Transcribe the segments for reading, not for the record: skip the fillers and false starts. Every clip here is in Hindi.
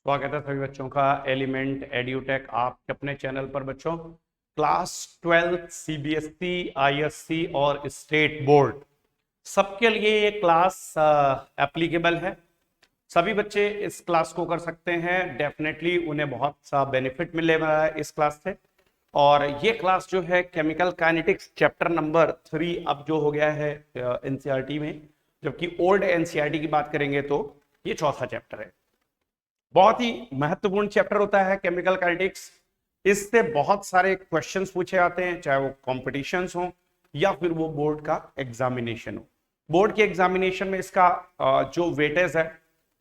स्वागत है सभी बच्चों का एलिमेंट एड्यूटेक आपके अपने चैनल पर। बच्चों, क्लास 12 सीबीएसई, आईएससी और स्टेट बोर्ड सबके लिए ये क्लास एप्लीकेबल है। सभी बच्चे इस क्लास को कर सकते हैं। डेफिनेटली उन्हें बहुत सा बेनिफिट मिलने वाला है इस क्लास से। और ये क्लास जो है केमिकल काइनेटिक्स चैप्टर नंबर 3 अब जो हो गया है एनसीईआरटी में, जबकि ओल्ड एनसीईआरटी की बात करेंगे तो ये चौथा चैप्टर है। बहुत ही महत्वपूर्ण चैप्टर होता है केमिकल काइनेटिक्स। इससे बहुत सारे क्वेश्चंस पूछे जाते हैं, चाहे वो कॉम्पिटिशन्स हो या फिर वो बोर्ड का एग्जामिनेशन हो। बोर्ड के एग्जामिनेशन में इसका जो वेटेज है,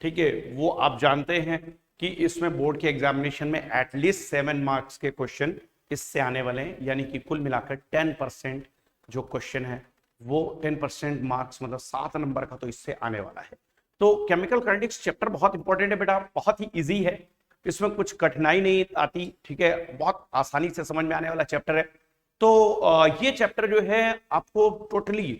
ठीक है, वो आप जानते हैं कि इसमें बोर्ड के एग्जामिनेशन में एटलीस्ट 7 मार्क्स के क्वेश्चन इससे आने वाले हैं, यानी कि कुल मिलाकर 10% जो क्वेश्चन है वो 10% मार्क्स, मतलब 7 नंबर का तो इससे आने वाला है। तो केमिकल काइनेटिक्स चैप्टर बहुत इंपॉर्टेंट है बेटा, बहुत ही इजी है, इसमें कुछ कठिनाई नहीं आती, ठीक है, बहुत आसानी से समझ में आने वाला चैप्टर है। तो ये चैप्टर जो है आपको टोटली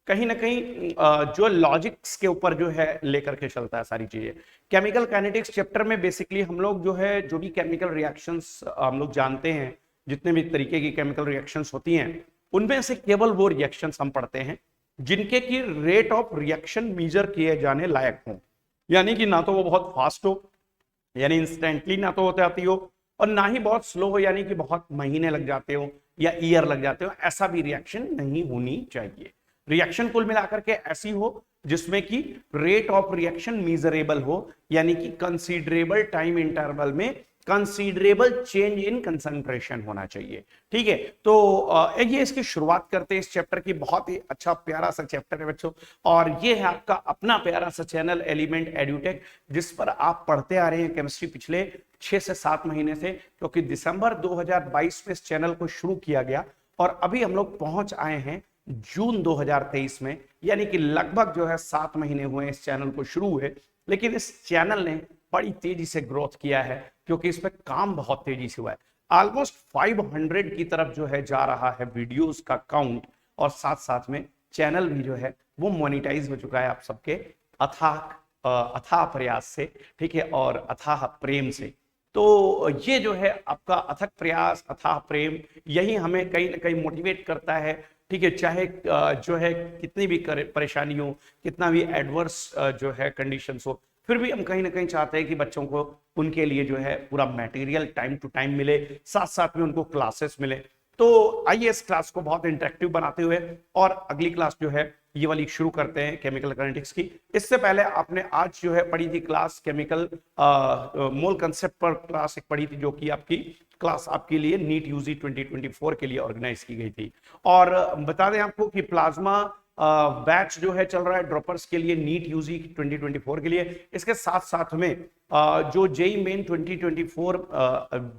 कहीं ना कहीं जो लॉजिक्स के ऊपर जो है लेकर के चलता है सारी चीजें। केमिकल काइनेटिक्स चैप्टर में बेसिकली हम लोग जो है जो भी केमिकल रिएक्शंस हम लोग जानते हैं, जितने भी तरीके की केमिकल रिएक्शंस होती हैं, उनमें से केवल वो रिएक्शंस हम पढ़ते हैं जिनके की रेट ऑफ रिएक्शन मेजर किए जाने लायक हो। यानी कि ना तो वो बहुत फास्ट हो, यानी इंस्टेंटली ना तो होते आती हो, और ना ही बहुत स्लो हो, यानी कि बहुत महीने लग जाते हो या ईयर लग जाते हो। ऐसा भी रिएक्शन नहीं होनी चाहिए। रिएक्शन कुल मिलाकर के ऐसी हो जिसमें कि रेट ऑफ रिएक्शन मेजरेबल हो, यानी कि कंसीडरेबल टाइम इंटरवल में कंसीडरेबल चेंज इन कंसंट्रेशन होना चाहिए। ठीक है, तो ये इसकी शुरुआत करते हैं इस चैप्टर की। बहुत ही अच्छा प्यारा सा चैप्टर है बच्चों, और ये है आपका अपना प्यारा सा चैनल एलिमेंट एड्यूटेक, जिस पर आप पढ़ते आ रहे हैं केमिस्ट्री पिछले 6 से 7 महीने से, क्योंकि दिसंबर 2022 में इस चैनल को शुरू किया गया और अभी हम लोग पहुंच आए हैं जून 2023 में, यानी कि लगभग जो है 7 महीने हुए इस चैनल को शुरू हुए। लेकिन इस चैनल ने बड़ी तेजी से ग्रोथ किया है, क्योंकि इस पर काम बहुत तेजी से हुआ है। ऑलमोस्ट 500 की तरफ जो है जा रहा है वीडियोस का काउंट, और साथ साथ में चैनल भी जो है वो मोनेटाइज हो चुका है आप सबके अथाह प्रयास से, ठीक है, और अथाह प्रेम से। तो ये जो है आपका अथक प्रयास, अथाह प्रेम, यही हमें कहीं ना कहीं मोटिवेट करता है, ठीक है, चाहे जो है कितनी भी परेशानी हो, कितना भी एडवर्स जो है कंडीशंस हो, फिर भी हम कहीं ना कहीं चाहते हैं कि बच्चों को उनके लिए जो है पूरा मटेरियल टाइम टू टाइम मिले, साथ साथ में उनको क्लासेस मिले। तो आइए इस क्लास को बहुत इंटरेक्टिव बनाते हुए और अगली क्लास जो है ये वाली शुरू करते हैं केमिकल काइनेटिक्स की। इससे पहले आपने आज जो है पढ़ी थी क्लास केमिकल मोल कंसेप्ट पर क्लास एक पढ़ी थी, जो कि आपकी क्लास आपके लिए नीट यूजी 2024 के लिए ऑर्गेनाइज की गई थी। और बता दें आपको कि प्लाज्मा बैच जो है चल रहा है ड्रॉपर्स के लिए नीट यूजी 2024 के लिए। इसके साथ साथ में जो जेई मेन 2024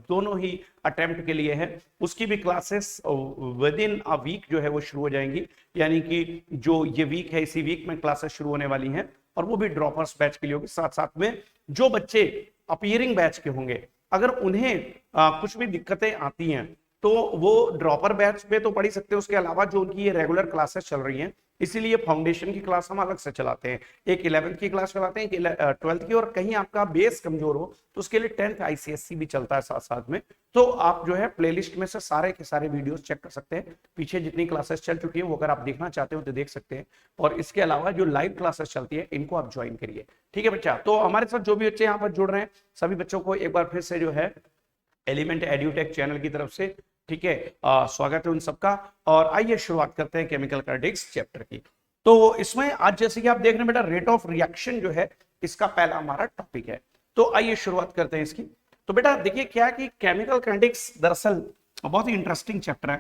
दोनों ही अटेम्प्ट के लिए है, उसकी भी classes with in a week जो है वो शुरू हो जाएंगी। यानी कि जो ये वीक है, इसी वीक में क्लासेस शुरू होने वाली हैं, और वो भी ड्रॉपर्स बैच के लिए होगी। साथ साथ में जो बच्चे अपीयरिंग बैच के होंगे, अगर उन्हें कुछ भी दिक्कतें आती हैं तो वो ड्रॉपर बैच पे तो पढ़ ही सकते हैं। उसके अलावा जो उनकी ये रेगुलर क्लासेस चल रही हैं, इसीलिए फाउंडेशन की क्लास हम अलग से चलाते हैं। एक 11th की क्लास चलाते हैं, एक 12th की, और कहीं आपका बेस कमजोर हो तो उसके लिए 10th आईसीएससी भी चलता है साथ साथ में। तो आप जो है प्लेलिस्ट में से सारे के सारे वीडियोस चेक कर सकते हैं, पीछे जितनी क्लासेस चल चुकी है वो अगर आप देखना चाहते हो तो देख सकते हैं। और इसके अलावा जो लाइव क्लासेस चलती है इनको आप ज्वाइन करिए। ठीक है बच्चा, तो हमारे साथ जो भी बच्चे यहाँ पर जुड़ रहे हैं सभी बच्चों को एक बार फिर से जो है एलिमेंट एड्यूटेक चैनल की तरफ से, ठीक है, स्वागत है उन सबका। और आइए शुरुआत करते हैं केमिकल काइनेटिक्स चैप्टर की। तो इसमें आज जैसे कि आप देख रहे हैं बेटा, रेट ऑफ रिएक्शन जो है इसका पहला हमारा टॉपिक है। तो आइए शुरुआत करते हैं इसकी। तो बेटा देखिए क्या है कि केमिकल काइनेटिक्स दरअसल बहुत ही इंटरेस्टिंग चैप्टर है।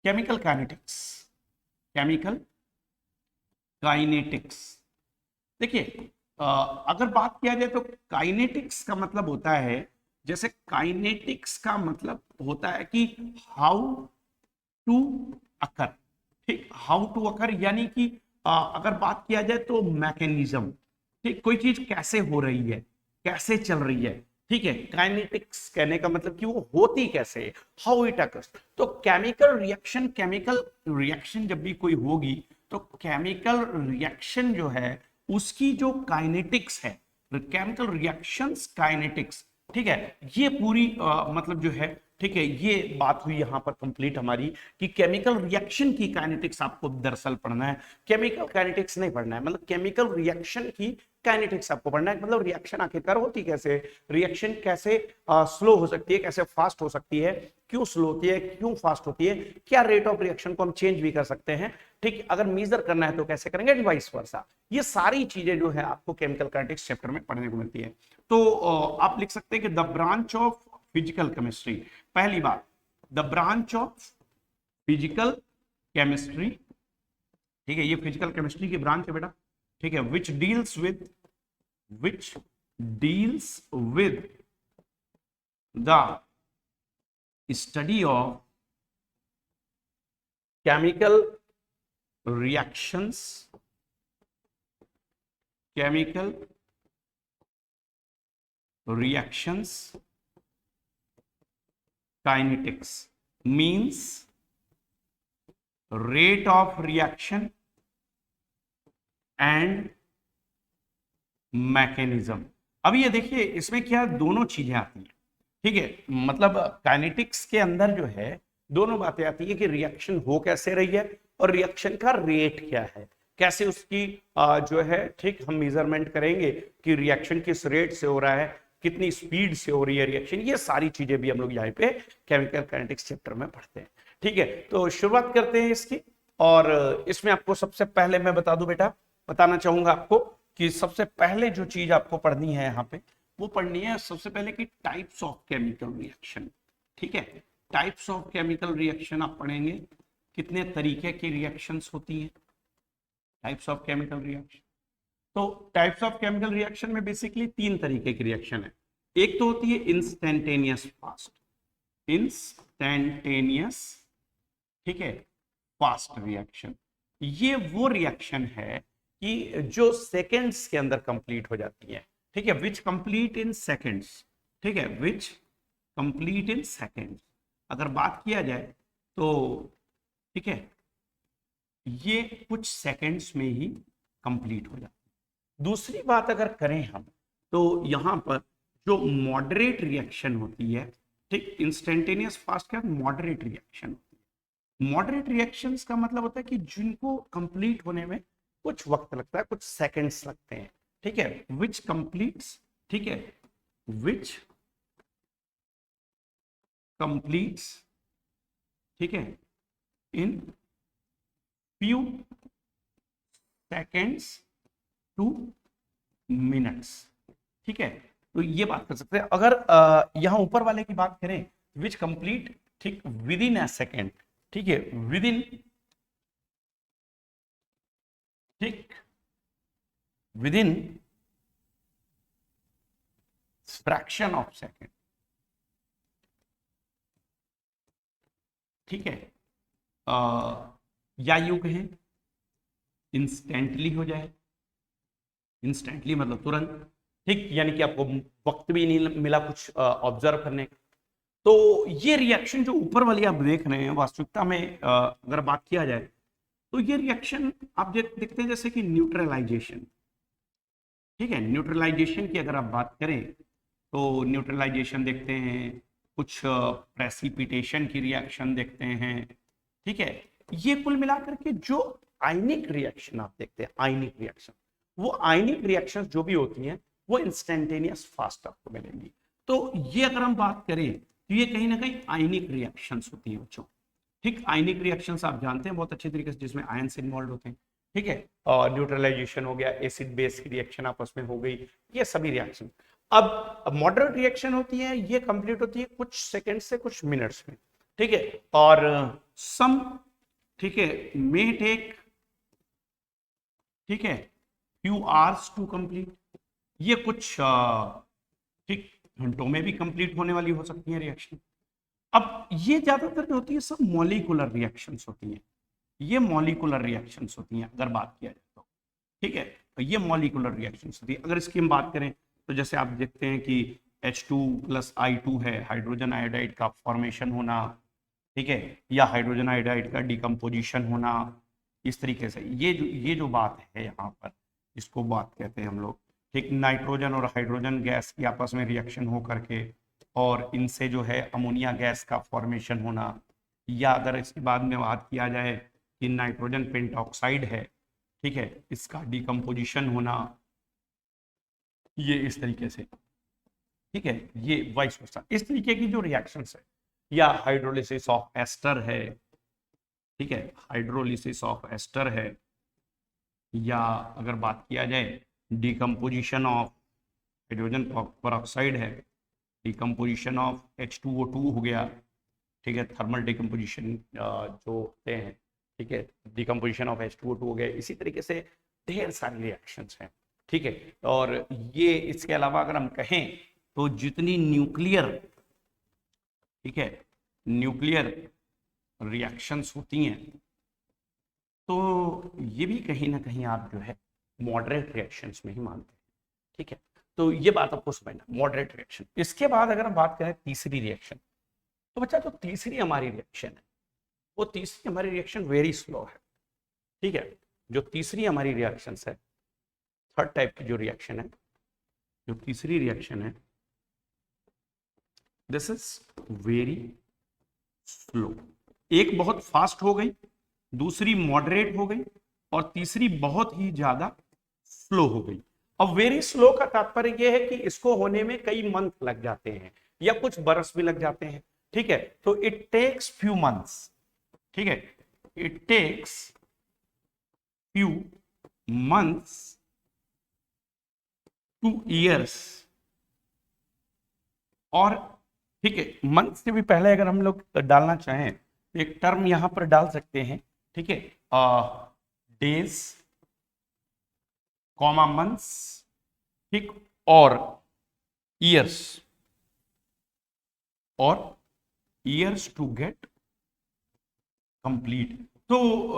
केमिकल काइनेटिक्स, केमिकल काइनेटिक्स, देखिए अगर बात किया जाए तो काइनेटिक्स का मतलब होता है, जैसे काइनेटिक्स का मतलब होता है कि हाउ टू अकर, ठीक, हाउ टू अकर, यानी कि अगर बात किया जाए तो मैकेनिज्म, ठीक, कोई चीज कैसे हो रही है, कैसे चल रही है, ठीक है। काइनेटिक्स कहने का मतलब कि वो होती कैसे है, हाउ इट अकर्स। तो केमिकल रिएक्शन जब भी कोई होगी तो केमिकल रिएक्शन जो है उसकी जो काइनेटिक्स है, केमिकल रिएक्शंस काइनेटिक्स, ठीक है। ये पूरी मतलब जो है, ठीक है, ये बात हुई यहां पर कंप्लीट हमारी कि केमिकल रिएक्शन की काइनेटिक्स आपको दरअसल पढ़ना है, केमिकल काइनेटिक्स नहीं पढ़ना है। मतलब केमिकल रिएक्शन की काइनेटिक्स आपको पढ़ना है, मतलब रिएक्शन आखिरकार होती कैसे, रिएक्शन कैसे स्लो हो सकती है, कैसे फास्ट हो सकती है, क्यों स्लो होती है, क्यों फास्ट होती है, क्या रेट ऑफ रिएक्शन को हम चेंज भी कर सकते हैं, ठीक। अगर मेजर करना है तो कैसे करेंगे, डिवाइस वर्सा। ये सारी चीजें जो है आपको केमिकल काइनेटिक्स चैप्टर में पढ़ने को मिलती है। तो आप लिख सकते हैं कि the branch of physical chemistry, पहली बात the branch of physical chemistry, ठीक है, ये फिजिकल केमिस्ट्री की ब्रांच है बेटा, ठीक है, which deals with the study of chemical reactions, chemical reactions kinetics means rate of reaction and mechanism। अब ये देखिए इसमें क्या दोनों चीजें आती हैं, ठीक है, मतलब काइनेटिक्स के अंदर जो है दोनों बातें आती है कि रिएक्शन हो कैसे रही है और रिएक्शन का रेट क्या है, कैसे उसकी जो है, ठीक, हम मेजरमेंट करेंगे कि रिएक्शन किस रेट से हो रहा है, कितनी स्पीड से हो रही है रिएक्शन। ये सारी चीजें भी हम लोग यहाँ पे केमिकल काइनेटिक्स चैप्टर में पढ़ते हैं, ठीक है। तो शुरुआत करते हैं इसकी, और इसमें आपको सबसे पहले मैं बता दूं बेटा, बताना चाहूंगा आपको कि सबसे पहले जो चीज आपको पढ़नी है यहाँ पे, वो पढ़नी है सबसे पहले कि टाइप्स ऑफ केमिकल रिएक्शन, ठीक है। टाइप्स ऑफ केमिकल रिएक्शन आप पढ़ेंगे, कितने तरीके की रिएक्शंस होती हैं, टाइप्स ऑफ केमिकल रिएक्शन। तो टाइप्स ऑफ केमिकल रिएक्शन में बेसिकली तीन तरीके की रिएक्शन है। एक तो होती है इंस्टेंटेनियस फास्ट, इंस्टेंटेनियस, ठीक है, फास्ट रिएक्शन। ये वो रिएक्शन है कि जो सेकंड्स के अंदर कंप्लीट हो जाती है, ठीक है, विच कंप्लीट इन सेकंड्स, ठीक है, विच कंप्लीट इन सेकंड्स। अगर बात किया जाए तो, ठीक है, ये कुछ सेकंड्स में ही कंप्लीट हो जाती है। दूसरी बात अगर करें हम, तो यहां पर जो मॉडरेट रिएक्शन होती है, ठीक, इंस्टेंटेनियस फास्ट क्या, मॉडरेट रिएक्शन होती है। मॉडरेट रिएक्शंस का मतलब होता है कि जिनको कंप्लीट होने में कुछ वक्त लगता है, कुछ सेकंड्स लगते हैं, ठीक है, विच कंप्लीट्स, ठीक है, विच कंप्लीट्स, ठीक है, in few seconds two minutes, ठीक है। तो ये बात कर सकते हैं। अगर यहां ऊपर वाले की बात करें, विच कंप्लीट, ठीक, विद इन अ सेकेंड, ठीक है, विद इन, ठीक, with in fraction of second, ठीक है, या यूं कहें इंस्टेंटली हो जाए, इंस्टेंटली मतलब तुरंत, ठीक, यानी कि आपको वक्त भी नहीं मिला कुछ ऑब्जर्व करने का। तो ये रिएक्शन जो ऊपर वाली आप देख रहे हैं, वास्तविकता में अगर बात किया जाए तो ये रिएक्शन आप देखते हैं जैसे कि न्यूट्रलाइजेशन, ठीक है, न्यूट्रलाइजेशन की अगर आप बात करें तो न्यूट्रलाइजेशन देखते हैं, कुछ प्रेसिपिटेशन की रिएक्शन देखते हैं, ठीक है। ये कुल मिलाकर के जो आयनिक रिएक्शन आप देखते हैं, आयनिक रिएक्शन, वो आयनिक रिएक्शन जो भी होती हैं वो इंस्टेंटेनियस फास्ट आपको मिलेंगी। तो ये अगर हम बात करें तो ये कहीं ना कहीं आयनिक रिएक्शंस होती है बच्चों, ठीक। आयनिक रिएक्शंस आप जानते हैं बहुत अच्छे तरीके से, जिसमें आयंस इन्वॉल्व होते हैं, ठीक है, और न्यूट्रलाइजेशन हो गया, एसिड बेस की रिएक्शन आपस में हो गई, ये सभी रिएक्शन। अब मॉडरेट रिएक्शन होती है, ये कंप्लीट होती है कुछ सेकंड से कुछ मिनट्स में, ठीक है, और सम, ठीक है, मे टेक, ठीक है, फ्यू आवर्स टू कंप्लीट। ये कुछ ठीक घंटों में भी कंप्लीट होने वाली हो सकती है रिएक्शन। अब ये ज्यादातर जो होती है सब मॉलिक्यूलर रिएक्शंस होती हैं, ये मॉलिक्यूलर रिएक्शंस होती हैं अगर बात किया जाए तो, ठीक है, तो ये मॉलिक्यूलर रिएक्शंस होती है। अगर इसकी हम बात करें तो जैसे आप देखते हैं कि H2+I2 है, हाइड्रोजन आयोडाइड का फॉर्मेशन होना, ठीक है, या हाइड्रोजन आयोडाइड का डिकम्पोजिशन होना, इस तरीके से ये जो बात है यहाँ पर, इसको बात कहते हैं हम लोग ठीक, नाइट्रोजन और हाइड्रोजन गैस की आपस में रिएक्शन हो करके और इनसे जो है अमोनिया गैस का फॉर्मेशन होना, या अगर इसके बाद में बात किया जाए कि नाइट्रोजन पेंटॉक्साइड है, ठीक है, इसका डिकम्पोजिशन होना, ये इस तरीके से, ठीक है, ये वाइस वर्सा इस तरीके की जो रिएक्शंस है, या हाइड्रोलिसिस ऑफ एस्टर है, ठीक है, हाइड्रोलिसिस ऑफ एस्टर है, या अगर बात किया जाए डिकम्पोजिशन ऑफ हाइड्रोजन पेरोक्साइड है, डिकम्पोजिशन ऑफ H2O2 हो गया, ठीक है, थर्मल डिकम्पोजिशन जो होते हैं, ठीक है, डिकम्पोजिशन ऑफ H2O2 हो गया। इसी तरीके से ढेर सारे रिएक्शंस हैं, ठीक है। और ये इसके अलावा अगर हम कहें तो जितनी न्यूक्लियर, ठीक है, न्यूक्लियर रिएक्शंस होती हैं, तो ये भी कहीं ना कहीं आप जो है मॉडरेट रिएक्शंस में ही मानते हैं, ठीक है। तो ये बात आपको समझना, मॉडरेट रिएक्शन। इसके बाद अगर हम बात करें तीसरी रिएक्शन, तो बच्चा जो तीसरी हमारी रिएक्शन है, वो तीसरी हमारी रिएक्शन वेरी स्लो है, ठीक है। जो तीसरी हमारी रिएक्शन है, थर्ड टाइप की जो रिएक्शन है, जो तीसरी रिएक्शन है, दिस इज वेरी स्लो। एक बहुत फास्ट हो गई, दूसरी मॉडरेट हो गई, और तीसरी बहुत ही ज्यादा स्लो हो गई। अब वेरी स्लो का तात्पर्य यह है कि इसको होने में कई मंथ लग जाते हैं या कुछ बरस भी लग जाते हैं, ठीक है। तो इट टेक्स फ्यू मंथ्स, ठीक है, it takes few months to years, और ठीक है, मंथ से भी पहले अगर हम लोग डालना चाहें तो एक टर्म यहां पर डाल सकते हैं, ठीक है, डेज कॉमा मंथ्स, ठीक, और ईयर्स, और ईयर्स टू गेट कंप्लीट। तो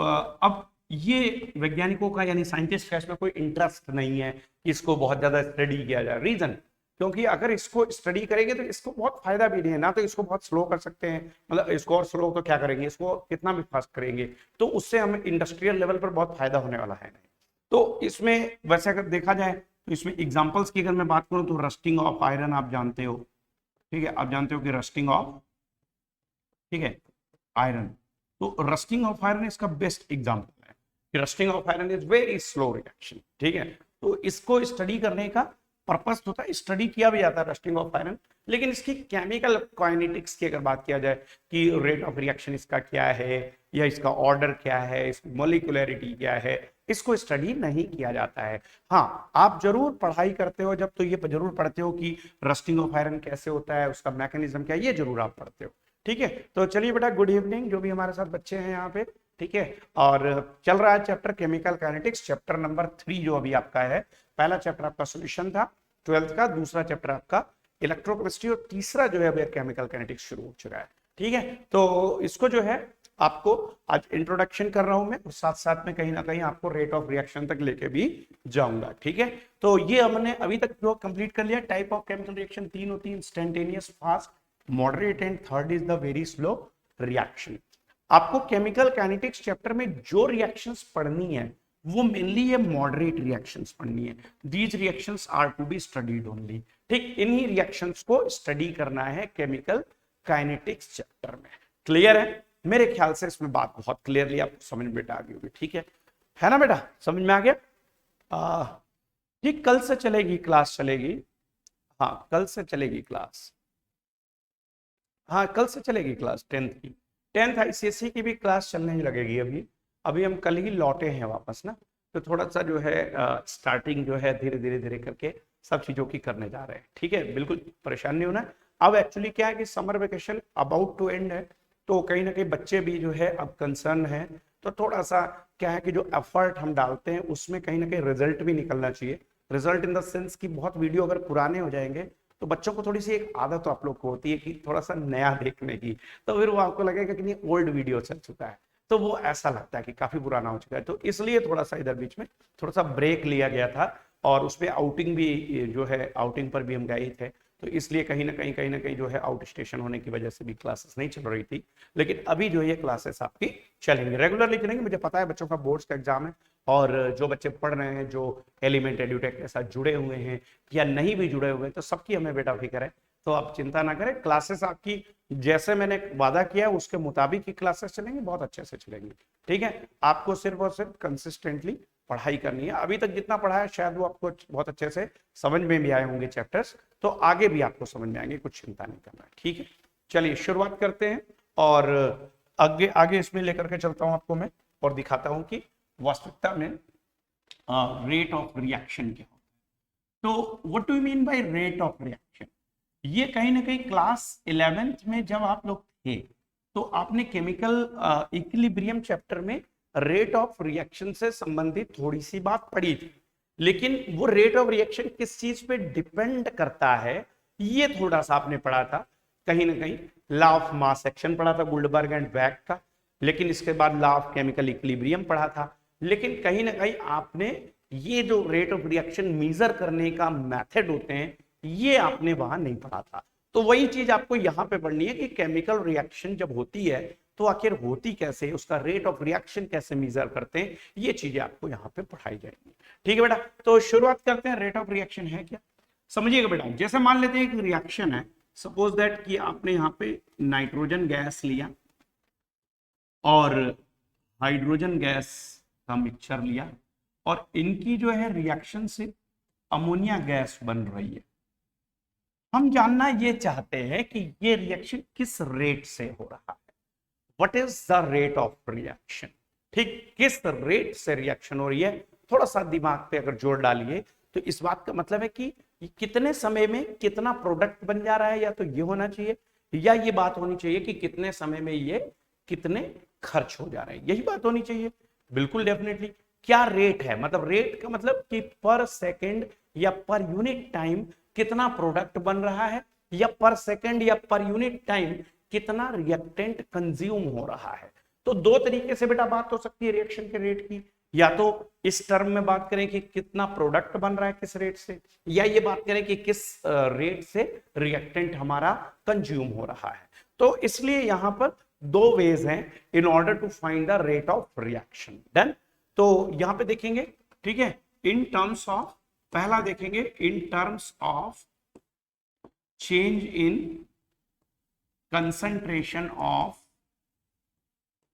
अब ये वैज्ञानिकों का यानी साइंटिस्ट का इसमें कोई इंटरेस्ट नहीं है कि इसको बहुत ज्यादा स्टडी किया जाए। रीजन, क्योंकि अगर इसको स्टडी करेंगे तो इसको बहुत फायदा भी नहीं है ना, तो इसको बहुत स्लो कर सकते हैं, मतलब इसको और स्लो तो क्या करेंगे, इसको कितना भी फास्ट करेंगे तो उससे हमें इंडस्ट्रियल लेवल पर बहुत फायदा होने वाला है नहीं। तो इसमें वैसे अगर देखा जाए तो इसमें एग्जाम्पल्स की अगर मैं बात करूं तो रस्टिंग ऑफ आयरन आप जानते हो, ठीक है, आप जानते हो कि रस्टिंग ऑफ, ठीक है, आयरन, तो रस्टिंग ऑफ आयरन इसका बेस्ट एग्जांपल है कि rusting of iron is very slow reaction, ठीक है। तो इसको स्टडी करने का पर्पस होता है, स्टडी किया भी जाता है रस्टिंग ऑफ आयरन, लेकिन इसकी केमिकल काइनेटिक्स की अगर बात किया जाए कि रेट ऑफ रिएक्शन इसका क्या है, या इसका ऑर्डर क्या है, इसकी मोलिकुलरिटी क्या है, इसको स्टडी नहीं किया जाता है। हाँ, आप जरूर पढ़ाई करते हो जब, तो ये जरूर पढ़ते हो कि रस्टिंग ऑफ आयरन कैसे होता है, उसका मैकेनिज्म क्या है, ये जरूर आप पढ़ते हो, ठीक है। तो चलिए बेटा, गुड इवनिंग जो भी हमारे साथ बच्चे हैं यहाँ पे, ठीक है। और चल रहा है chapter chemical kinetics, chapter number 3 जो अभी आपका है। पहला चैप्टर आपका सॉल्यूशन था 12th का, दूसरा चैप्टर आपका इलेक्ट्रोकेमिस्ट्री, और तीसरा जो है अभी केमिकल काइनेटिक्स शुरू हो चुका है, ठीक है। तो इसको जो है आपको आज इंट्रोडक्शन कर रहा हूं मैं, और साथ साथ में कहीं ना कहीं आपको रेट ऑफ रिएक्शन तक लेके भी जाऊंगा, ठीक है। तो ये हमने अभी तक जो कंप्लीट कर लिया। टाइप ऑफ केमिकल रिएक्शन 3 होती है, instantaneous, fast, moderate, and third is the very slow reaction. आपको केमिकल काइनेटिक्स चैप्टर में जो रिएक्शंस पढ़नी है वो मेनली ये मॉडरेट रिएक्शंस पढ़नी है। These reactions are to be studied only, ठीक, इन्हीं रिएक्शंस को स्टडी करना है केमिकल काइनेटिक्स चैप्टर में। क्लियर है? मेरे ख्याल से इसमें बात बहुत क्लियरली आपको समझ में आ गई होगी, ठीक है ना बेटा, समझ में आ गया? ठीक, कल से चलेगी क्लास, चलेगी, हाँ कल से चलेगी क्लास, हाँ कल से चलेगी क्लास 10th की, 10th ICSE की भी क्लास चलने ही लगेगी। अभी अभी हम कल ही लौटे हैं वापस ना, तो थोड़ा सा जो है स्टार्टिंग जो है धीरे धीरे धीरे करके सब चीजों की करने जा रहे हैं, ठीक है, बिल्कुल परेशान नहीं होना। अब एक्चुअली क्या है कि summer vacation about to end है, तो कहीं ना कहीं बच्चे भी जो है अब कंसर्न है, तो थोड़ा सा क्या है कि जो एफर्ट हम डालते हैं उसमें कहीं ना कहीं रिजल्ट भी निकलना चाहिए। रिजल्ट इन द सेंस कि बहुत वीडियो अगर पुराने हो जाएंगे तो बच्चों को थोड़ी सी एक आदत तो आप लोग को होती है कि थोड़ा सा नया देखने की, तो फिर वो आपको लगेगा कि नहीं ओल्ड वीडियो चल चुका है, तो वो ऐसा लगता है कि काफी पुराना हो चुका है। तो इसलिए थोड़ा सा इधर बीच में थोड़ा सा ब्रेक लिया गया था, और उसमें आउटिंग भी जो है, आउटिंग पर भी हम गए थे, तो इसलिए कहीं ना कहीं जो है आउट स्टेशन होने की वजह से भी क्लासेस नहीं चल रही थी, लेकिन अभी जो ये क्लासेस आपकी चलेंगी, रेगुलरली चलेंगी। मुझे पता है बच्चों का बोर्ड्स का एग्जाम है, और जो बच्चे पढ़ रहे हैं, जो एलिमेंट एड्यूटेक के साथ जुड़े हुए हैं या नहीं भी जुड़े हुए हैं, तो सबकी हमें बेटा फिक्र है। तो आप चिंता ना करें, क्लासेस आपकी जैसे मैंने वादा किया है उसके मुताबिक ही क्लासेस चलेंगी, बहुत अच्छे से चलेंगी। ठीक है, आपको सिर्फ और सिर्फ कंसिस्टेंटली पढ़ाई करनी है। अभी तक जितना पढ़ा है शायद वो आपको बहुत अच्छे से समझ में भी आए होंगे चैप्टर्स, तो आगे भी आपको समझ में आएंगे, कुछ चिंता नहीं करना है। ठीक है, चलिए शुरुआत करते हैं, और आगे आगे इसमें लेकर के चलता हूं आपको मैं, और दिखाता हूं कि वास्तविकता में रेट ऑफ रिएक्शन क्या होता है। तो what do you mean by rate of reaction? ये कहीं ना कहीं क्लास 11th में जब आप लोग थे तो आपने केमिकल इक्विलिब्रियम चैप्टर में रेट ऑफ रिएक्शन से संबंधित थोड़ी सी बात पढ़ी थी, लेकिन वो रेट ऑफ रिएक्शन किस चीज पे डिपेंड करता है ये थोड़ा सा आपने पढ़ा था। कहीं ना कहीं लॉ ऑफ मास एक्शन पढ़ा था गुल्डबर्ग एंड बैक का, लेकिन इसके बाद लॉ ऑफ केमिकल इक्विलिब्रियम पढ़ा था, लेकिन कहीं ना कहीं आपने ये जो रेट ऑफ रिएक्शन मेजर करने का मेथड होते हैं ये आपने वहां नहीं पढ़ा था। तो वही चीज आपको यहां पे पढ़नी है कि केमिकल रिएक्शन जब होती है तो आखिर होती कैसे, उसका रेट ऑफ रिएक्शन कैसे मेजर करते हैं, ये चीजें आपको यहाँ पे पढ़ाई जाएंगी। ठीक है बेटा, तो शुरुआत करते हैं। रेट ऑफ रिएक्शन है क्या, समझिएगा बेटा। जैसे मान लेते हैं कि रिएक्शन है, सपोज दैट कि आपने यहाँ पे नाइट्रोजन गैस लिया और हाइड्रोजन गैस का मिक्सचर लिया, और इनकी जो है रिएक्शन से अमोनिया गैस बन रही है। हम जानना ये चाहते हैं कि ये रिएक्शन किस रेट से हो रहा है, what is the rate of रिएक्शन। ठीक, किस रेट से रिएक्शन हो रही है, थोड़ा सा दिमाग पे अगर जोर डालिए तो इस बात का मतलब है कि कितने समय में कितना प्रोडक्ट बन जा रहा है, या तो ये होना चाहिए, या ये बात होनी चाहिए कि कितने समय में ये कितने खर्च हो जा रहे हैं, यही बात होनी चाहिए। बिल्कुल डेफिनेटली, क्या रेट है, मतलब रेट का मतलब कि पर सेकेंड या पर यूनिट टाइम कितना प्रोडक्ट बन रहा है, या पर सेकेंड या पर यूनिट टाइम कितना रिएक्टेंट कंज्यूम हो रहा है। तो दो तरीके से बेटा बात हो सकती है रिएक्शन के रेट की, या तो इस टर्म में बात करें कि कितना प्रोडक्ट बन रहा है किस रेट से, या ये बात करें कि किस रेट से रिएक्टेंट हमारा कंज्यूम हो रहा है। तो इसलिए यहां पर दो वेज हैं in order to find the rate of reaction. Done, तो यहां पे देखेंगे, ठीक है, इन टर्म्स ऑफ, पहला देखेंगे इन terms of change in concentration of,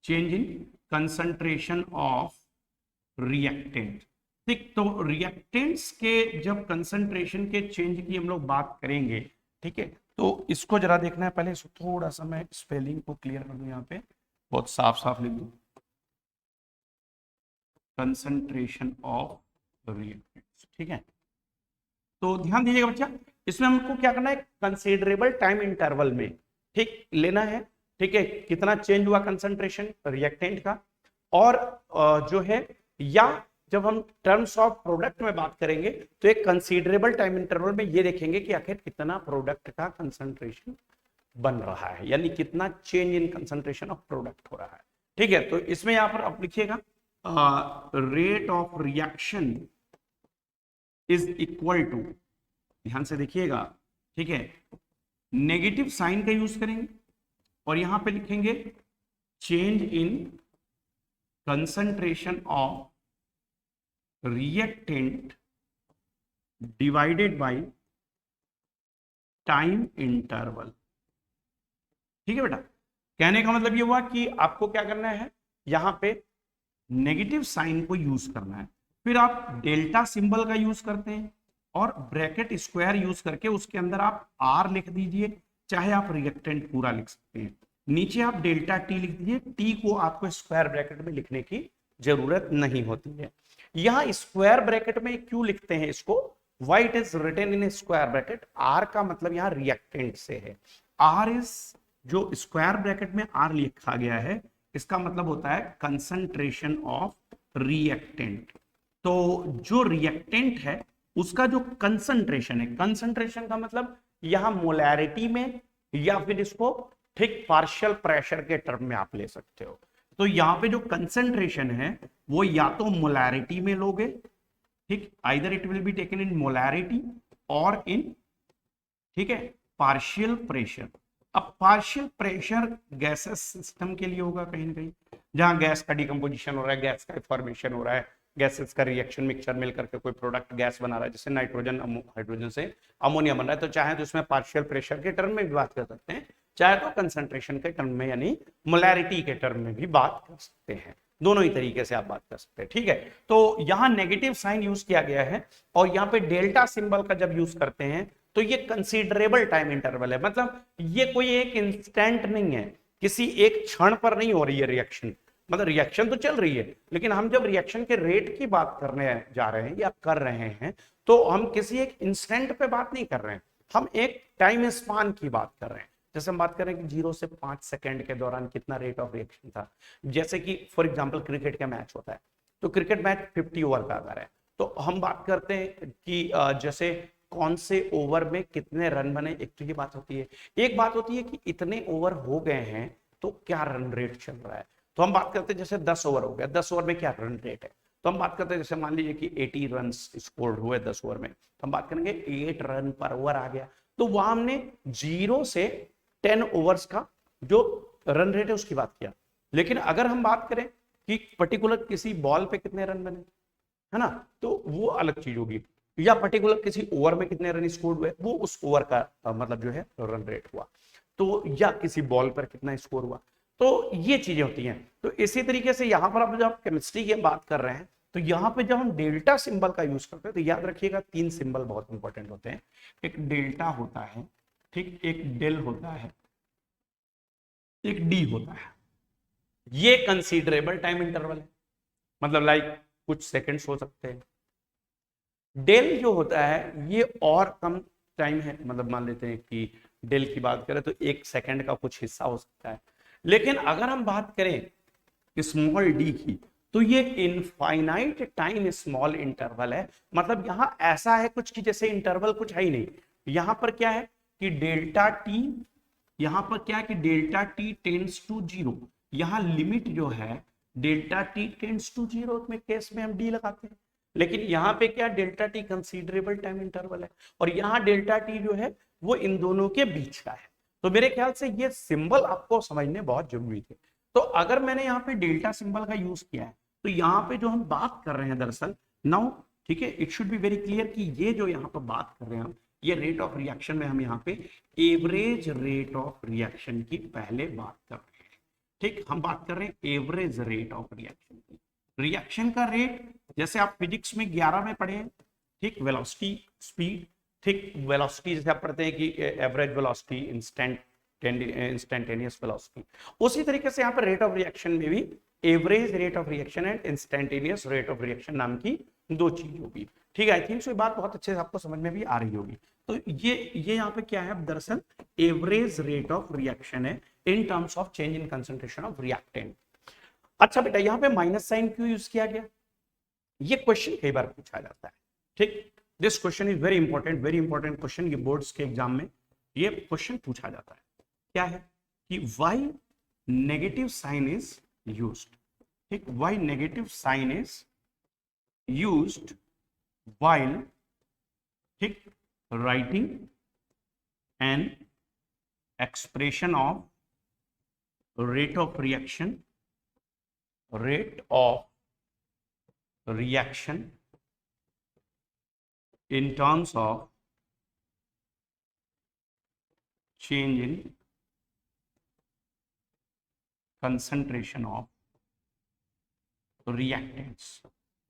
change in concentration of reactant. ठीक, तो रिएक्टेंट्स के जब कंसंट्रेशन के चेंज की हम लोग बात करेंगे, ठीक है, तो इसको जरा देखना है। पहले इसको थोड़ा सा मैं स्पेलिंग को क्लियर कर दूं, यहाँ पे बहुत साफ साफ लिख दूं, कंसंट्रेशन ऑफ रिएक्टेंट्स। ठीक है, तो ध्यान दीजिएगा बच्चा, इसमें हमको क्या करना है, कंसीडरेबल टाइम इंटरवल में ठीक लेना है। ठीक है, कितना चेंज हुआ कंसंट्रेशन रिएक्टेंट का, और जो है, या जब हम टर्म्स ऑफ प्रोडक्ट में बात करेंगे तो एक कंसीडरेबल टाइम इंटरवल में ये देखेंगे कि आखिर कितना प्रोडक्ट का कंसंट्रेशन बन रहा है, यानी कितना change in concentration of product हो रहा है। ठीक है, तो इसमें यहां पर आप लिखिएगा rate of reaction is equal to, ध्यान से देखिएगा, ठीक है, नेगेटिव साइन का यूज करेंगे और यहां पे लिखेंगे change in concentration of reactant divided by time interval. ठीक है बेटा, कहने का मतलब ये हुआ कि आपको क्या करना है, यहां पे नेगेटिव साइन को यूज करना है, फिर आप डेल्टा सिंबल का यूज करते हैं और ब्रैकेट स्क्वायर यूज करके उसके अंदर आप आर लिख दीजिए, चाहे आप रिएक्टेंट पूरा लिख सकते हैं, नीचे आप डेल्टा टी लिख दीजिए। टी को आपको स्क्वायर ब्रैकेट में लिखने की जरूरत नहीं होती है। यहां स्क्वायर ब्रैकेट में क्यों लिखते हैं इसको, why it is written in square bracket, R का मतलब यहां रिएक्टेंट से है। आर इज, जो स्क्वायर ब्रैकेट में आर लिखा गया है, इसका मतलब होता है कंसंट्रेशन ऑफ रिएक्टेंट। तो जो रिएक्टेंट है उसका जो कंसंट्रेशन है, कंसंट्रेशन का मतलब यहां मोलैरिटी में, या फिर इसको ठीक पार्शियल प्रेशर के टर्म में आप ले सकते हो। तो यहां पे जो कंसंट्रेशन है वो या तो मोलैरिटी में लोगे, ठीक, either it will be taken in molarity और इन ठीक है, पार्शियल प्रेशर। अब पार्शियल प्रेशर गैसेस सिस्टम के लिए होगा कहीं ना कहीं, जहां गैस का डिकम्पोजिशन हो रहा है, गैस का फॉर्मेशन हो रहा है, गैसेस का रिएक्शन मिक्सचर मिल करके कोई प्रोडक्ट गैस बना रहा है, जैसे नाइट्रोजन हाइड्रोजन से अमोनिया बन रहा है, तो चाहे तो उसमें पार्शियल प्रेशर के टर्म में भी बात कर सकते हैं, चाहे तो कंसंट्रेशन के टर्म में यानी मोलैरिटी के टर्म में भी बात कर सकते हैं। दोनों ही तरीके से आप बात कर सकते हैं। ठीक है, तो यहां नेगेटिव साइन यूज किया गया है और यहाँ पे डेल्टा सिंबल का जब यूज करते हैं तो ये कंसीडरेबल टाइम इंटरवल है, मतलब ये कोई एक इंस्टेंट नहीं है, किसी एक क्षण पर नहीं हो रही है रिएक्शन, मतलब रिएक्शन तो चल रही है, लेकिन हम जब रिएक्शन के रेट की बात करने जा रहे हैं या कर रहे हैं तो हम किसी एक इंस्टेंट पे बात नहीं कर रहे हैं, हम एक टाइम स्पान की बात कर रहे हैं। जैसे हम बात करें कि 0 से 5 सेकंड के दौरान कितना रेट ऑफ रिएक्शन था, जैसे कि फॉर एग्जांपल क्रिकेट का मैच होता है, तो क्रिकेट मैच 50 ओवर का अगर है तो हम बात करते हैं कि जैसे कौन से ओवर में कितने रन बने, एक तो ये बात होती है, एक बात होती है कि इतने ओवर हो गए हैं तो क्या रन रेट चल रहा है, तो हम बात करते हैं जैसे 10 ओवर हो गया, 10 ओवर में क्या रन रेट है, तो हम बात करते हैं जैसे मान लीजिए कि 80 रन स्कोर्ड हुए 10 ओवर में, तो हम बात करेंगे 8 रन पर ओवर आ गया, तो वहां हमने 0 से 10 ओवर्स का जो रन रेट है उसकी बात किया। लेकिन अगर हम बात करें कि पर्टिकुलर किसी बॉल पे कितने रन बने, है ना, तो वो अलग चीज होगी, या पर्टिकुलर किसी ओवर में कितने रन स्कोर हुए वो उस ओवर का मतलब जो है रन रेट हुआ, तो या किसी बॉल पर कितना स्कोर हुआ, तो ये चीजें होती हैं। तो इसी तरीके से यहां पर आप जब केमिस्ट्री की बात कर रहे हैं तो यहां पे जब हम डेल्टा सिंबल का यूज करते हैं तो याद रखिएगा 3 सिंबल बहुत इंपॉर्टेंट होते हैं, एक डेल्टा होता है, ठीक, एक डेल होता है, एक डी होता है, ये कंसीडरेबल टाइम इंटरवल है, मतलब लाइक कुछ सेकंड्स हो सकते हैं। डेल जो होता है ये और कम टाइम है, मतलब मान लेते हैं कि डेल की बात करें तो 1 सेकंड का कुछ हिस्सा हो सकता है, लेकिन अगर हम बात करें स्मॉल डी की तो ये इनफाइनाइट टाइम स्मॉल इंटरवल है, मतलब यहां ऐसा है कुछ कि जैसे इंटरवल कुछ है ही नहीं, यहां पर क्या है कि डेल्टा टी, यहां पर क्या है कि डेल्टा टी टेंड्स टू 0, यहां लिमिट जो है डेल्टा टी टेंड्स टू 0 में केस में हम डी लगाते हैं, लेकिन यहाँ पे क्या delta T considerable time interval है और यहाँ डेल्टा टी जो है वो इन दोनों के बीच का है, तो मेरे ख्याल से ये सिंबल आपको समझने बहुत जरूरी थे। तो अगर मैंने यहाँ पे डेल्टा सिंबल का यूज किया है तो यहाँ पे जो हम बात कर रहे हैं दरअसल नाउ, ठीक है, it should be very clear कि ये जो यहाँ पर बात कर रहे हैं हम, ये रेट ऑफ रिएक्शन में हम यहाँ पे एवरेज रेट ऑफ रिएक्शन की पहले बात कर रहे हैं, ठीक, हम बात कर रहे हैं एवरेज रेट ऑफ रिएक्शन की, रिएक्शन का रेट जैसे आप फिजिक्स में 11 में पढ़े हैं, ठीक, वेलोसिटी स्पीड, ठीक, वेलोसिटी जैसे आप पढ़ते हैं कि एवरेज वेलोसिटी इंस्टेंटेनियस वेलोसिटी, उसी तरीके से यहाँ पर रेट ऑफ रिएक्शन में भी average rate of reaction and instantaneous rate of reaction नाम की दो चीज होगी, ठीक है। आई थिंक सो ये बात बहुत अच्छे से आपको समझ में भी आ रही होगी। तो ये यहाँ पे क्या है, दरअसल एवरेज रेट ऑफ रिएक्शन है इन terms of change in concentration of reactant. अच्छा बेटा, यहाँ पे माइनस साइन क्यों यूज किया गया, ये क्वेश्चन कई बार पूछा जाता है, ठीक, this question is very important question, ये बोर्ड्स के एग्जाम में ये क्वेश्चन पूछा जाता है, क्या है कि why negative sign is used, ठीक, why negative sign is used while, ठीक, writing an expression of rate of reaction, rate of reaction in terms of change in concentration of reactants।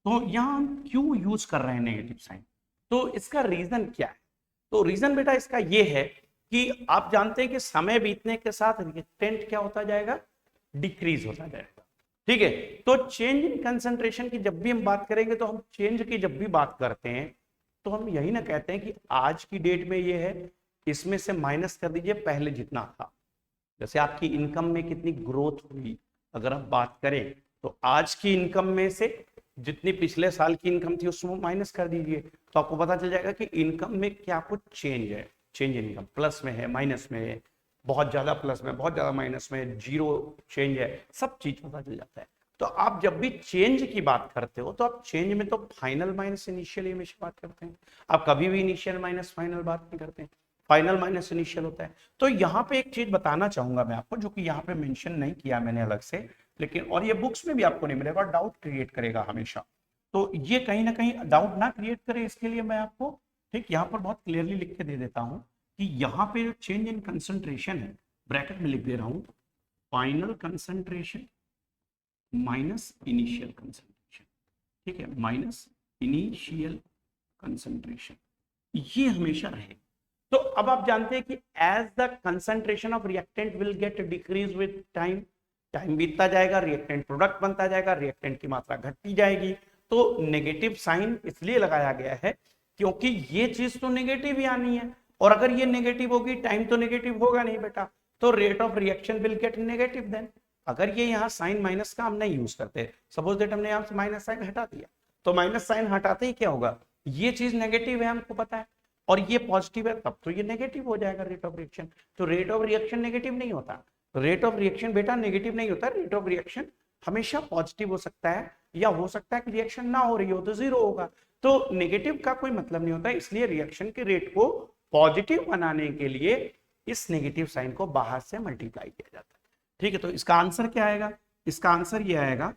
तो यहां हम क्यों यूज कर रहे हैं नेगेटिव साइन, तो इसका रीजन क्या है, तो रीजन बेटा इसका ये है कि आप जानते हैं कि समय बीतने के साथ रिएक्टेंट क्या होता जाएगा, डिक्रीज होता जाएगा, ठीक है। तो चेंज इन कंसंट्रेशन की जब भी हम बात करेंगे तो हम चेंज की जब भी बात करते हैं तो हम यही ना कहते हैं कि आज की डेट में ये है, इसमें से माइनस कर दीजिए पहले जितना था, जैसे आपकी इनकम में कितनी ग्रोथ हुई अगर आप बात करें तो आज की इनकम में से जितनी पिछले साल की इनकम थी उसमें माइनस कर दीजिए, तो आपको पता चल जाएगा कि इनकम में क्या कुछ चेंज है, चेंज इनकम प्लस में है, माइनस में है, बहुत ज्यादा प्लस में, बहुत ज्यादा माइनस में, जीरो चेंज है, सब चीज पता चल जाता है। तो आप जब भी चेंज की बात करते हो तो आप चेंज में तो फाइनल माइनस इनिशियल हमेशा बात करते हैं, आप कभी भी इनिशियल माइनस फाइनल बात नहीं करते हैं, फाइनल माइनस इनिशियल होता है। तो यहाँ पे एक चीज बताना चाहूंगा मैं आपको, जो कि यहाँ पे मेंशन नहीं किया मैंने अलग से, लेकिन और ये बुक्स में भी आपको नहीं मिलेगा, डाउट क्रिएट करेगा हमेशा। तो ये कहीं ना कहीं डाउट ना क्रिएट करे, इसके लिए मैं आपको ठीक यहाँ पर बहुत क्लियरली लिख के दे देता हूँ कि यहाँ पे जो चेंज इन कंसंट्रेशन है, ब्रैकेट में लिख दे रहा हूँ, final concentration minus initial concentration, ठीक है, माइनस इनिशियल कंसंट्रेशन, ये हमेशा रहे। तो अब आप जानते हैं कि as the concentration of reactant will get decrease with time, time बीतता जाएगा, रिएक्टेंट प्रोडक्ट बनता जाएगा, रिएक्टेंट की मात्रा घटती जाएगी। तो नेगेटिव साइन इसलिए लगाया गया है क्योंकि ये चीज तो नेगेटिव ही आनी है, और अगर ये नेगेटिव होगी टाइम तो नेगेटिव होगा नहीं बेटा, तो rate of reaction will get negative then. अगर ये यहाँ साइन माइनस का हम नहीं यूज करते, सपोज दैट हमने यहाँ से माइनस साइन हटा दिया, तो माइनस साइन हटाते ही क्या होगा, ये चीज नेगेटिव है हमको पता है, और ये पॉजिटिव है, तब तो ये नेगेटिव हो जाएगा रेट ऑफ रिएक्शन। तो रेट ऑफ रिएक्शन नेगेटिव नहीं होता, रेट ऑफ रिएक्शन बेटा नेगेटिव नहीं होता, रेट ऑफ रिएक्शन हमेशा पॉजिटिव हो सकता है, या हो सकता है कि रिएक्शन ना हो रही हो तो जीरो होगा। तो नेगेटिव का कोई मतलब नहीं होता, इसलिए रिएक्शन के रेट को पॉजिटिव बनाने के लिए इस नेगेटिव साइन को बाहर से मल्टीप्लाई किया जाता है। ठीक है, तो इसका आंसर क्या आएगा, इसका आंसर ये आएगा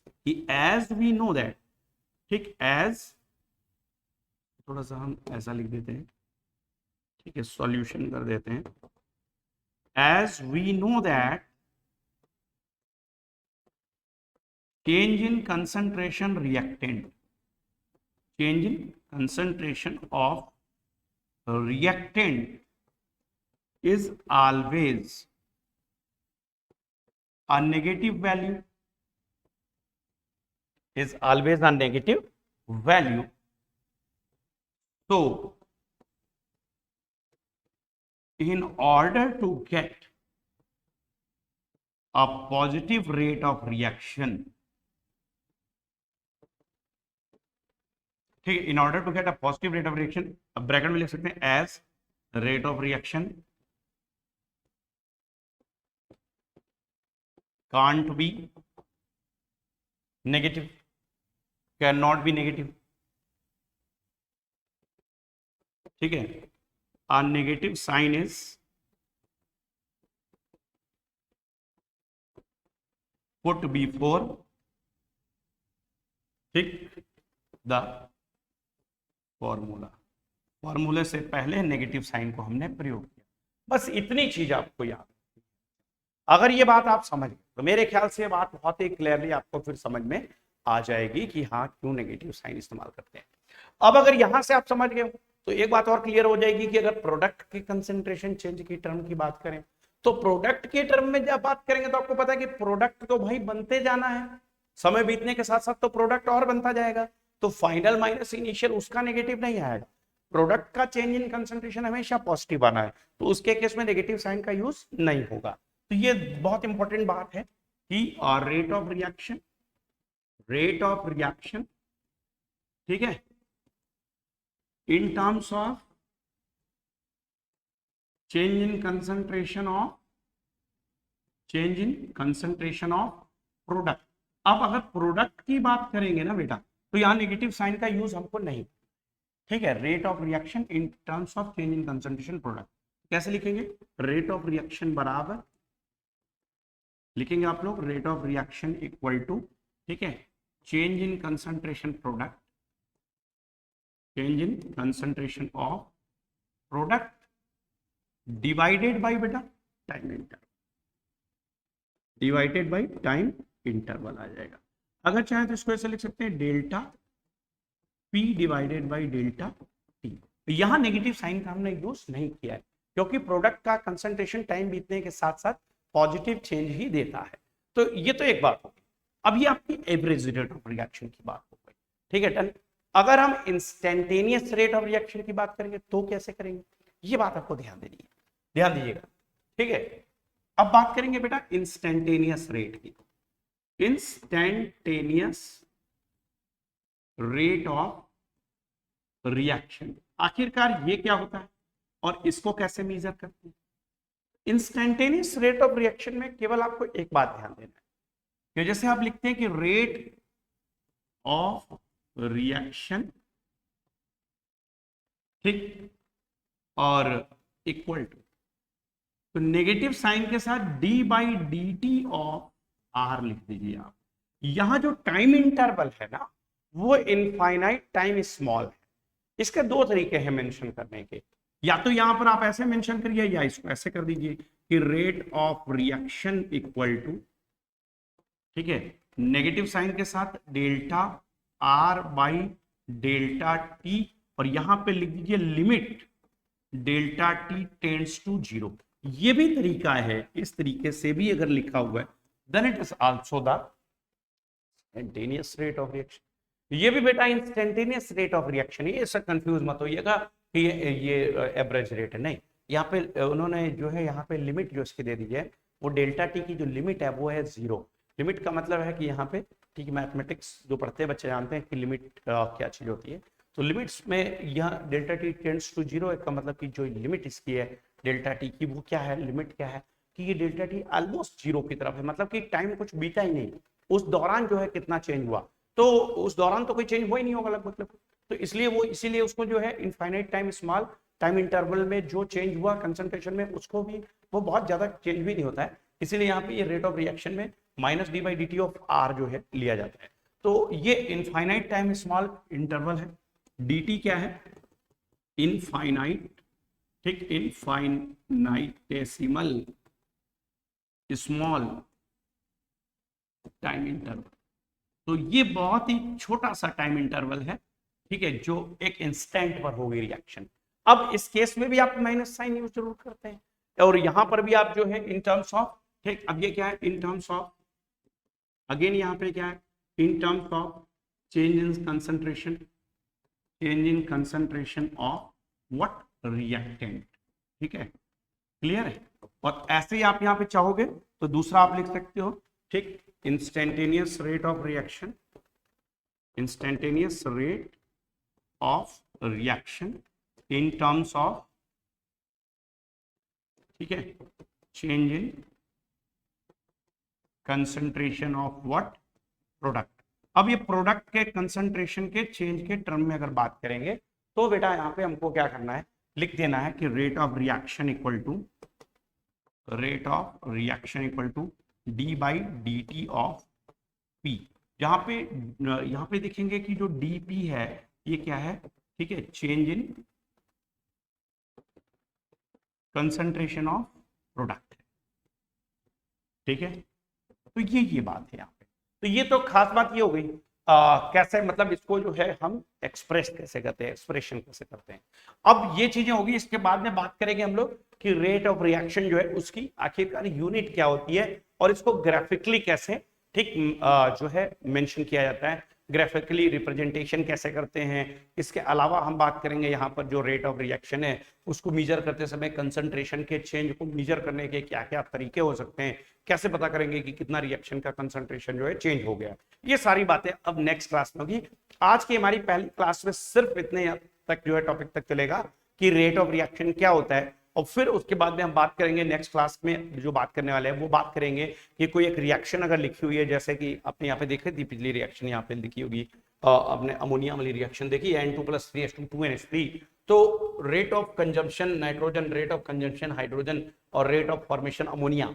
कि एज वी नो दैट, ठीक, एज, थोड़ा सा हम ऐसा लिख देते हैं, ठीक है, सॉल्यूशन कर देते हैं, as we know that change in concentration reactant, change in concentration of reactant is always a negative value, is always a negative value. So in order to get a positive rate of reaction, ठीक है, in order to get a positive rate of reaction, अब ब्रैकेट में लिख सकते हैं as rate of reaction can't be negative, can not be negative, ठीक है, a negative sign is put before, ठीक, द फॉर्मूला, फॉर्मूले से पहले नेगेटिव साइन को हमने प्रयोग किया। बस इतनी चीज आपको याद, अगर ये बात आप समझ गए तो मेरे ख्याल से ये बात बहुत ही क्लियरली आपको फिर समझ में आ जाएगी कि हाँ क्यों नेगेटिव साइन इस्तेमाल करते हैं। अब अगर यहां से आप समझ गए हो तो एक बात और क्लियर हो जाएगी कि अगर प्रोडक्ट की कंसेंट्रेशन चेंज की टर्म की बात करें, तो प्रोडक्ट के टर्म में जब बात करेंगे तो आपको पता है कि प्रोडक्ट तो भाई बनते जाना है, समय बीतने के साथ साथ तो प्रोडक्ट और बनता जाएगा, तो फाइनल माइनस इनिशियल उसका नेगेटिव नहीं आएगा, प्रोडक्ट का चेंज इन कंसंट्रेशन हमेशा पॉजिटिव आना है, तो उसके केस में नेगेटिव साइन का यूज नहीं होगा। तो ये बहुत इंपॉर्टेंट बात है कि rate of reaction, rate of रिएक्शन, ठीक है, इन terms of change in concentration of, change in concentration of product. अब अगर प्रोडक्ट की बात करेंगे ना बेटा, तो यहां नेगेटिव साइन का यूज हमको नहीं, ठीक है, rate of reaction in terms of change in concentration product कैसे लिखेंगे, रेट ऑफ रिएक्शन बराबर लिखेंगे आप लोग, rate of reaction equal to, ठीक है, change in concentration product, change in concentration of product divided by बेटा time interval, divided by time interval आ जाएगा। अगर चाहे तो इसको ऐसे लिख सकते हैं, delta P divided by delta T। यहां नेगेटिव साइन का हमने यूज नहीं किया है क्योंकि प्रोडक्ट का कंसंट्रेशन टाइम बीतने के साथ साथ पॉजिटिव चेंज ही देता है। तो ये तो एक बात होगी। अब ये आपकी एवरेज रेट ऑफ रिएक्शन की बात हो गई, ठीक है, डन। अगर हम इंस्टेंटेनियस रेट ऑफ रिएक्शन की बात करेंगे तो कैसे करेंगे, ये बात आपको ध्यान देनी है, ध्यान दीजिएगा, ठीक है। अब बात करेंगे बेटा इंस्टेंटेनियस रेट की, इंस्टेंटेनियस रेट ऑफ रिएक्शन, आखिरकार ये क्या होता है और इसको कैसे मेजर करते हैं। इंस्टेंटेनियस रेट ऑफ रिएक्शन में केवल आपको एक बात ध्यान देना है कि जैसे आप लिखते हैं कि रेट ऑफ रिएक्शन, ठीक, और इक्वल टू, तो नेगेटिव साइन के साथ D by D T of R लिख दीजिए आप। यहां जो टाइम इंटरवल है ना वो इनफाइनाइट टाइम स्मॉल है। इसके दो तरीके हैं मेंशन करने के, या तो यहां पर आप ऐसे मेंशन करिए या इसको ऐसे कर दीजिए कि rate of reaction equal to, ठीक है, नेगेटिव साइन के साथ delta R by delta T, और यहां पे लिख दीजिए limit delta T tends to 0। ये भी तरीका है, इस तरीके से भी अगर लिखा हुआ है then it is also the instantaneous rate of reaction. ये भी बेटा इंस्टेंटेनियस रेट ऑफ रिएक्शन, ये सब कंफ्यूज मत होइएगा कि ये एवरेज रेट है, नहीं। यहाँ पे उन्होंने जो है यहाँ पे लिमिट जो इसकी दे दी है वो डेल्टा टी की जो लिमिट है वो है 0। लिमिट का मतलब है कि यहाँ पे, ठीक है, मैथमेटिक्स जो पढ़ते हैं बच्चे जानते हैं कि लिमिट क्या चीज होती है। तो लिमिट्स में यह डेल्टा टी टेंड्स टू 0 का मतलब कि जो लिमिट इसकी है डेल्टा टी की वो क्या है, लिमिट क्या है कि ये डेल्टा टी ऑलमोस्ट 0 की तरफ है, मतलब कि टाइम कुछ बीता ही नहीं, उस दौरान जो है कितना चेंज हुआ, तो उस दौरान तो कोई चेंज हुआ ही नहीं होगा लगभग। तो इसीलिए उसको जो है infinite time small time interval में जो चेंज हुआ कंसंट्रेशन में उसको भी वो बहुत ज्यादा चेंज भी नहीं होता है, इसीलिए यहाँ पे ये रेट ऑफ रिएक्शन में minus D by D T of R जो है लिया जाता है। तो ये इनफाइनाइट टाइम स्मॉल इंटरवल है, डी टी क्या है, इनफाइनाइट, ठीक, इनफाइनाइटेसिमल स्मॉल टाइम इंटरवल। तो ये बहुत ही छोटा सा टाइम इंटरवल है, ठीक है, जो एक इंस्टेंट पर होगी रिएक्शन। अब इस केस में भी आप माइनस साइन यूज जरूर करते हैं, और यहां पर भी आप जो है इन टर्म्स ऑफ, ठीक, अब ये क्या है इन टर्म्स ऑफ, अगेन यहां पे क्या है इन terms of change in concentration, change in concentration of what, reactant, ठीक है, क्लियर है। और ऐसे ही आप यहां पे चाहोगे तो दूसरा आप लिख सकते हो, ठीक, instantaneous rate of reaction, instantaneous rate of reaction in terms of, ठीक है, change in concentration of what, product. अब ये प्रोडक्ट के कंसंट्रेशन के चेंज के टर्म में अगर बात करेंगे तो बेटा यहां पे हमको क्या करना है, लिख देना है कि rate of reaction equal to, rate of reaction equal to D by D T of P. यहाँ पे देखेंगे कि जो डी पी है ये क्या है, ठीक है, change in concentration of product, ठीक है। तो ये बात है यहाँ पे। तो ये तो खास बात ये हो गई कैसे, मतलब इसको जो है हम एक्सप्रेस कैसे करते हैं, एक्सप्रेशन कैसे करते हैं। अब ये चीजें होगी, इसके बाद में बात करेंगे हम लोग कि रेट ऑफ रिएक्शन जो है उसकी आखिरकार यूनिट क्या होती है और इसको ग्राफिकली कैसे, ठीक, जो है मेंशन किया जाता है, ग्राफिकली रिप्रेजेंटेशन कैसे करते हैं। इसके अलावा हम बात करेंगे यहाँ पर जो रेट ऑफ रिएक्शन है उसको मेजर करते समय कंसंट्रेशन के चेंज को मेजर करने के क्या क्या तरीके हो सकते हैं, कैसे पता करेंगे कि कितना रिएक्शन का कंसंट्रेशन जो है चेंज हो गया। ये सारी बातें अब नेक्स्ट क्लास में होगी। आज की हमारी पहली क्लास में सिर्फ इतने तक जो है टॉपिक तक चलेगा कि रेट ऑफ रिएक्शन क्या होता है, और फिर उसके बाद में हम बात करेंगे नेक्स्ट क्लास में जो बात करने वाले हैं वो बात करेंगे कि कोई एक रिएक्शन अगर लिखी हुई है, जैसे कि आपने यहाँ पे देखी थी पिछली रिएक्शन, यहाँ पे लिखी होगी आपने अमोनिया वाली रिएक्शन देखी N2+3H2 2NH3, तो rate of consumption nitrogen, rate of consumption hydrogen और रेट ऑफ फॉर्मेशन अमोनिया,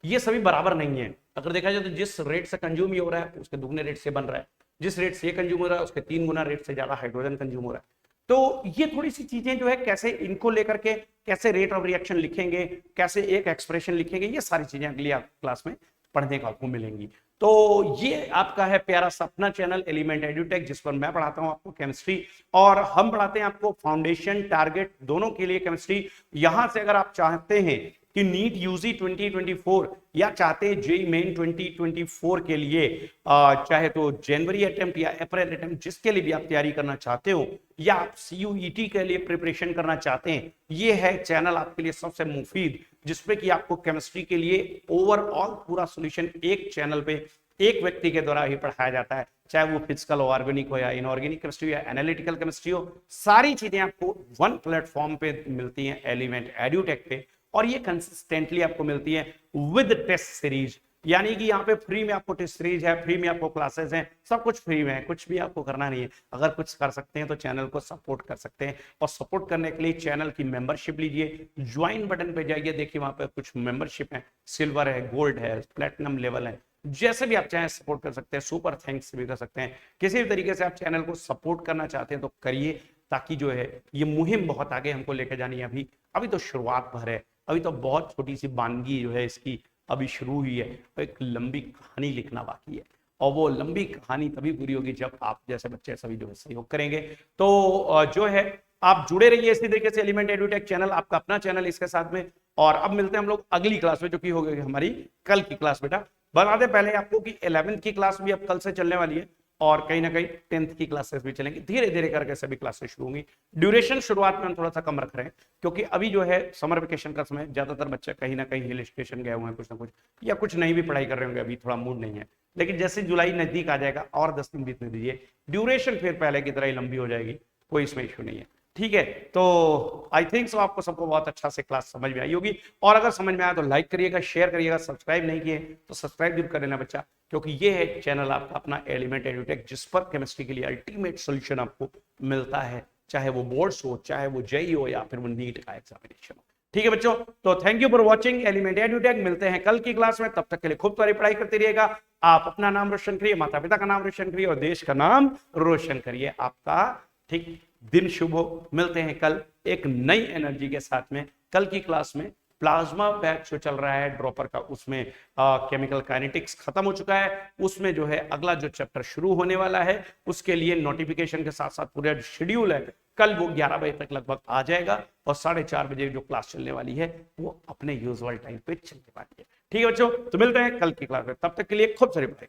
ये सभी बराबर नहीं है। अगर देखा जाए तो जिस रेट से कंज्यूम हो रहा है उसके दुगने रेट से बन रहा है, जिस रेट से कंज्यूम हो रहा है उसके 3 गुना रेट से ज्यादा हाइड्रोजन कंज्यूम हो रहा है। तो ये थोड़ी सी चीजें जो है कैसे इनको लेकर के कैसे रेट ऑफ रिएक्शन लिखेंगे, कैसे एक एक्सप्रेशन लिखेंगे, ये सारी चीजें अगली क्लास में पढ़ने को आपको मिलेंगी। तो ये आपका है प्यारा सा अपना चैनल एलिमेंट एड्यूटेक, जिस पर मैं पढ़ाता हूं आपको केमिस्ट्री, और हम पढ़ाते हैं आपको फाउंडेशन टारगेट दोनों के लिए केमिस्ट्री। यहां से अगर आप चाहते हैं कि नीट यूजी 2024 या चाहते हैं जेई मेन 2024 के लिए चाहे तो जनवरी अटेम्प्ट या अप्रैल अटेम्प्ट, जिसके लिए भी आप तैयारी करना चाहते हो, या आप सीयूईटी के लिए प्रिपरेशन करना चाहते हैं, ये है चैनल आपके लिए सबसे मुफीद, जिसपे कि आपको केमिस्ट्री के लिए ओवरऑल पूरा सॉल्यूशन एक चैनल पे एक व्यक्ति के द्वारा ही पढ़ाया जाता है, चाहे वो फिजिकल हो, ऑर्गेनिक हो या इनऑर्गेनिक केमिस्ट्री हो या एनालिटिकल केमिस्ट्री हो, सारी चीजें आपको वन प्लेटफॉर्म पे मिलती हैं एलिमेंट एड्यूटेक पे, और ये कंसिस्टेंटली आपको मिलती है विद टेस्ट सीरीज। यानी कि यहाँ पे फ्री में आपको टेस्ट सीरीज है, फ्री में आपको क्लासेस हैं, सब कुछ फ्री में है, कुछ भी आपको करना नहीं है। अगर कुछ कर सकते हैं तो चैनल को सपोर्ट कर सकते हैं, और सपोर्ट करने के लिए चैनल की मेंबरशिप लीजिए, ज्वाइन बटन पे जाइए, देखिए वहां पे कुछ मेंबरशिप है, सिल्वर है, गोल्ड है, प्लेटिनम लेवल है, जैसे भी आप चाहें सपोर्ट कर सकते हैं, सुपर थैंक्स भी कर सकते हैं। किसी भी तरीके से आप चैनल को सपोर्ट करना चाहते हैं तो करिए, ताकि जो है ये मुहिम बहुत आगे हमको लेकर जानी है। अभी अभी तो शुरुआत भर है, अभी तो बहुत छोटी सी बानगी जो है इसकी अभी शुरू हुई है, तो एक लंबी कहानी लिखना बाकी है, और वो लंबी कहानी तभी पूरी होगी जब आप जैसे बच्चे सभी जो है सहयोग करेंगे। तो जो है आप जुड़े रहिए इसी तरीके से, एलिमेंट एडुटेक चैनल आपका अपना चैनल इसके साथ में। और अब मिलते हैं हम लोग अगली क्लास में, जो कि हो गई हमारी कल की क्लास। बेटा बता दें पहले आपको कि 11th की क्लास भी अब कल से चलने वाली है, और कहीं ना कहीं 10th की क्लासेस भी चलेंगी, धीरे धीरे करके सभी क्लासेस शुरू होंगी। ड्यूरेशन शुरुआत में हम थोड़ा सा कम रख रहे हैं, क्योंकि अभी जो है समर वेकेशन का समय, ज्यादातर बच्चे कहीं ना कहीं हिल स्टेशन गए हुए हैं, कुछ ना कुछ, या कुछ नहीं भी पढ़ाई कर रहे होंगे, अभी थोड़ा मूड नहीं है। लेकिन जैसे जुलाई नजदीक आ जाएगा और 10 दिन बीतने दीजिए, ड्यूरेशन फिर पहले की तरह ही लंबी हो जाएगी, कोई इसमें इशू नहीं है। ठीक है, तो आई थिंक सो आपको सबको बहुत अच्छा से क्लास समझ में आई होगी, और अगर समझ में आया तो लाइक करिएगा, शेयर करिएगा, सब्सक्राइब नहीं किए तो सब्सक्राइब जरूर कर लेना बच्चा, क्योंकि ये है चैनल आपका अपना एलिमेंट एडुटेक, जिस पर केमिस्ट्री के लिए अल्टीमेट सोल्यूशन आपको मिलता है, चाहे वो बोर्ड्स हो, चाहे वो जेईई हो, या फिर वो नीट का एग्जामिनेशन हो। ठीक है बच्चों, तो thank you for watching element edutech. मिलते हैं कल की क्लास में, तब तक के लिए खूब सारी पढ़ाई करते रहिएगा। आप अपना नाम रोशन करिए, माता पिता का नाम रोशन करिए, और देश का नाम रोशन करिए। आपका ठीक दिन शुभ हो। मिलते हैं कल एक नई एनर्जी के साथ में। कल की क्लास में प्लाज्मा बैच जो चल रहा है ड्रॉपर का, उसमें केमिकल काइनेटिक्स खत्म हो चुका है, उसमें जो है अगला जो चैप्टर शुरू होने वाला है, उसके लिए नोटिफिकेशन के साथ साथ पूरा शेड्यूल है, कल वो 11 बजे तक लगभग आ जाएगा, और 4:30 बजे जो क्लास चलने वाली है वो अपने यूजुअल टाइम पे चलने वाली है। ठीक है बच्चों, तो मिलते हैं कल की क्लास में, तब तक के लिए खूब सारी पढ़ाई।